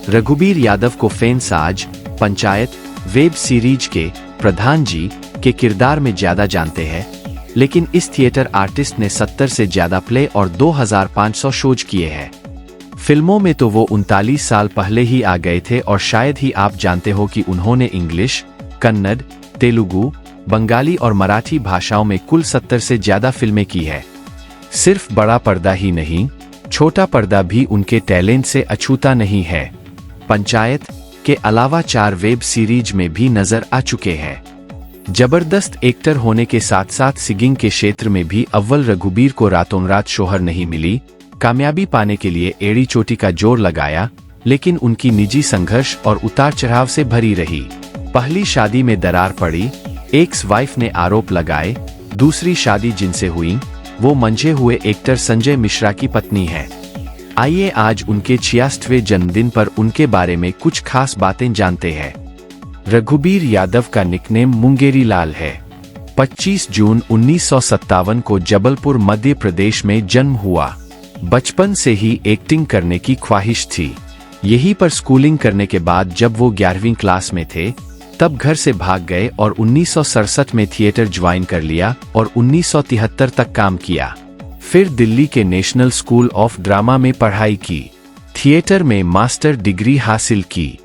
रघुबीर यादव को फैंस आज panchayat web series के प्रधान जी के किरदार में ज्यादा जानते हैं, लेकिन इस थिएटर आर्टिस्ट ने 70 से ज्यादा प्ले और 2500 शोज किए हैं। फिल्मों में तो वो 39 साल पहले ही आ गए थे और शायद ही आप जानते हो कि उन्होंने इंग्लिश, कन्नड़, तेलुगु, बंगाली और मराठी भाषाओं में कुल 70 से ज्यादा फिल्में की है। सिर्फ बड़ा पर्दा ही नहीं, छोटा पर्दा भी उनके टैलेंट से अछूता नहीं है। पंचायत के अलावा 4 वेब सीरीज में भी नजर आ चुके हैं। जबरदस्त एक्टर होने के साथ साथ सिंगिंग के क्षेत्र में भी अव्वल रघुबीर को रातों रात शोहर नहीं मिली। कामयाबी पाने के लिए एड़ी चोटी का जोर लगाया, लेकिन उनकी निजी संघर्ष और उतार चढ़ाव से भरी रही। पहली शादी में दरार पड़ी, एक्स वाइफ ने आरोप लगाए। दूसरी शादी जिनसे हुई वो मंझे हुए एक्टर संजय मिश्रा की पत्नी है। आइए आज उनके 66वें जन्मदिन पर उनके बारे में कुछ खास बातें जानते हैं। रघुबीर यादव का निकनेम मुंगेरी लाल है। 25 जून 1957 को जबलपुर मध्य प्रदेश में जन्म हुआ। बचपन से ही एक्टिंग करने की ख्वाहिश थी। यहीं पर स्कूलिंग करने के बाद जब वो 11वीं क्लास में थे तब घर से भाग गए और 1967 में थिएटर ज्वाइन कर लिया और 1973 तक काम किया। फिर दिल्ली के नेशनल स्कूल ऑफ ड्रामा में पढ़ाई की। थिएटर में मास्टर डिग्री हासिल की।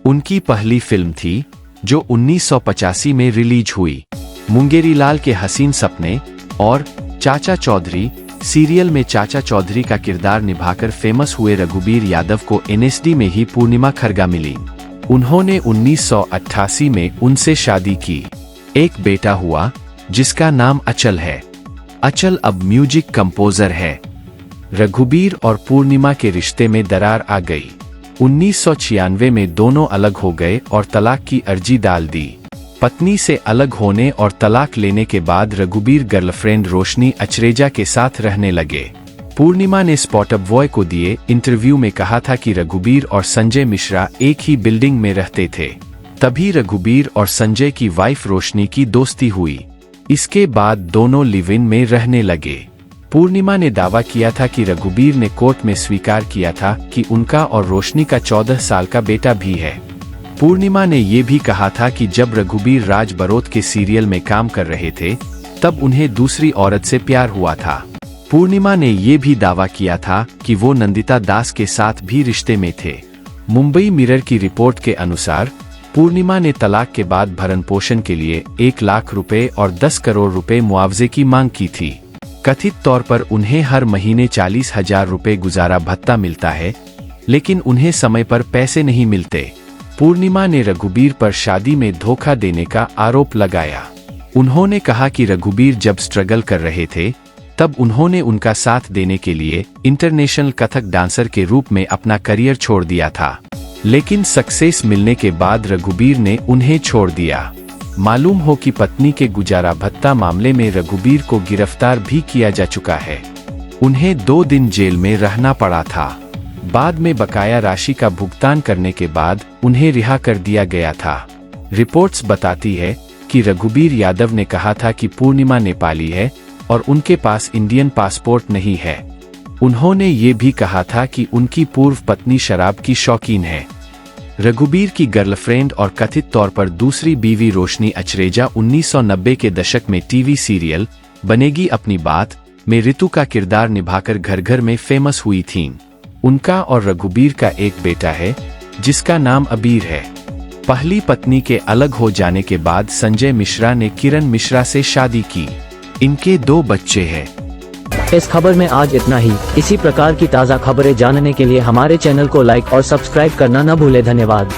उनकी पहली फिल्म थी जो 1985 में रिलीज हुई, मुंगेरी लाल के हसीन सपने और चाचा चौधरी सीरियल में चाचा चौधरी का किरदार निभाकर फेमस हुए रघुबीर यादव को एनएसडी में ही पूर्णिमा खरगा मिली। उन्होंने 1988 में उनसे शादी की। एक बेटा हुआ जिसका नाम अचल है। अचल अब म्यूजिक कंपोजर है। रघुबीर और पूर्णिमा के रिश्ते में दरार आ गई। 1996 में दोनों अलग हो गए और तलाक की अर्जी डाल दी। पत्नी से अलग होने और तलाक लेने के बाद रघुबीर गर्लफ्रेंड रोशनी अचरेजा के साथ रहने लगे। पूर्णिमा ने स्पॉटअप बॉय को दिए इंटरव्यू में कहा था कि रघुबीर और संजय मिश्रा एक ही बिल्डिंग में रहते थे। तभी रघुबीर और संजय की वाइफ रोशनी की दोस्ती हुई। इसके बाद दोनों लिव इन में रहने लगे। पूर्णिमा ने दावा किया था कि रघुबीर ने कोर्ट में स्वीकार किया था कि उनका और रोशनी का 14 साल का बेटा भी है। पूर्णिमा ने ये भी कहा था कि जब रघुबीर राज बरोत के सीरियल में काम कर रहे थे तब उन्हें दूसरी औरत से प्यार हुआ था। पूर्णिमा ने ये भी दावा किया था कि वो नंदिता दास के साथ भी रिश्ते में थे। मुंबई मिरर की रिपोर्ट के अनुसार पूर्णिमा ने तलाक के बाद भरण पोषण के लिए 1 लाख रुपए और 10 करोड़ रुपए मुआवजे की मांग की थी। कथित तौर पर उन्हें हर महीने 40,000 रुपए गुजारा भत्ता मिलता है, लेकिन उन्हें समय पर पैसे नहीं मिलते। पूर्णिमा ने रघुबीर पर शादी में धोखा देने का आरोप लगाया। उन्होंने कहा कि रघुबीर जब स्ट्रगल कर रहे थे तब उन्होंने उनका साथ देने के लिए इंटरनेशनल कथक डांसर के रूप में अपना करियर छोड़ दिया था, लेकिन सक्सेस मिलने के बाद रघुबीर ने उन्हें छोड़ दिया। मालूम हो कि पत्नी के गुजारा भत्ता मामले में रघुबीर को गिरफ्तार भी किया जा चुका है। उन्हें 2 दिन जेल में रहना पड़ा था। बाद में बकाया राशि का भुगतान करने के बाद उन्हें रिहा कर दिया गया था। रिपोर्ट्स बताती है कि रघुबीर यादव ने कहा था कि पूर्णिमा नेपाली है और उनके पास इंडियन पासपोर्ट नहीं है। उन्होंने ये भी कहा था कि उनकी पूर्व पत्नी शराब की शौकीन है। रघुबीर की गर्लफ्रेंड और कथित तौर पर दूसरी बीवी रोशनी अचरेजा 1990 के दशक में टीवी सीरियल बनेगी अपनी बात में ऋतु का किरदार निभाकर घर घर में फेमस हुई थीं। उनका और रघुबीर का एक बेटा है जिसका नाम अबीर है। पहली पत्नी के अलग हो जाने के बाद संजय मिश्रा ने किरण मिश्रा से शादी की। इनके 2 बच्चे हैं। इस खबर में आज इतना ही। इसी प्रकार की ताज़ा खबरें जानने के लिए हमारे चैनल को लाइक और सब्सक्राइब करना न भूलें। धन्यवाद।